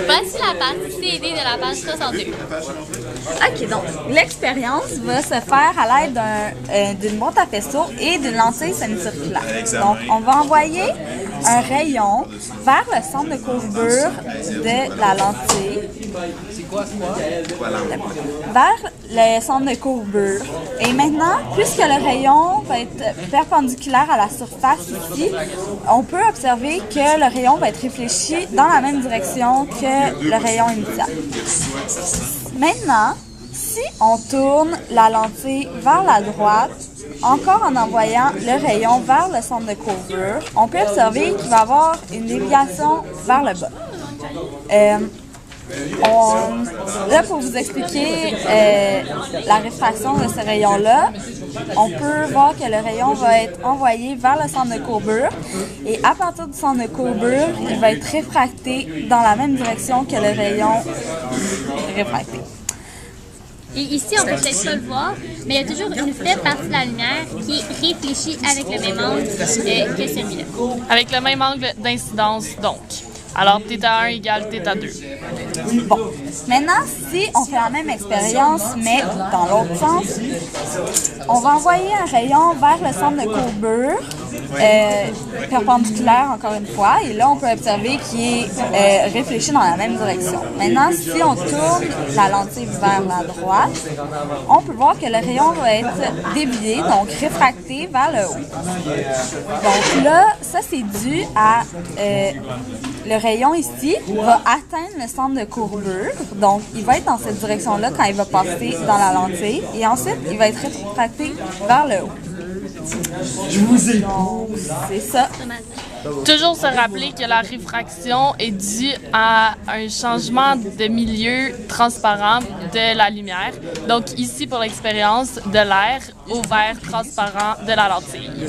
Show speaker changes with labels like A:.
A: Voici la partie CD de la page 62.
B: OK, donc l'expérience va se faire à l'aide d'une montre à faisceau et d'une lentille semi-circulaire. Donc, on va envoyer un rayon vers le centre de courbure de la lentille. Vers le centre de courbure. Et maintenant, puisque le rayon va être perpendiculaire à la surface ici, on peut observer que le rayon va être réfléchi dans la même direction que le rayon initial. Maintenant, si on tourne la lentille vers la droite, encore en envoyant le rayon vers le centre de courbure, on peut observer qu'il va y avoir une déviation vers le bas. Là, pour vous expliquer la réfraction de ce rayon-là, on peut voir que le rayon va être envoyé vers le centre de courbure et à partir du centre de courbure, il va être réfracté dans la même direction que le rayon réfracté.
A: Et ici, on peut peut-être pas le voir, mais il y a toujours une faible partie de la lumière qui est réfléchie avec le même angle que celui-là.
C: Avec le même angle d'incidence, donc. Alors, θ1 égale θ2.
B: Bon, maintenant, si on fait la même expérience, mais dans l'autre sens, on va envoyer un rayon vers le centre de courbure, perpendiculaire encore une fois, et là, on peut observer qu'il est réfléchi dans la même direction. Maintenant, si on tourne la lentille vers la droite, on peut voir que le rayon va être dévié, donc réfracté vers le haut. Donc là, ça, c'est dû à le rayon ici va atteindre le centre de courbure, donc il va être dans cette direction-là quand il va passer dans la lentille, et ensuite il va être réfracté vers le haut.
D: Je vous ai.
B: Donc c'est ça.
C: Toujours se rappeler que la réfraction est due à un changement de milieu transparent de la lumière. Donc ici, pour l'expérience, de l'air au verre transparent de la lentille.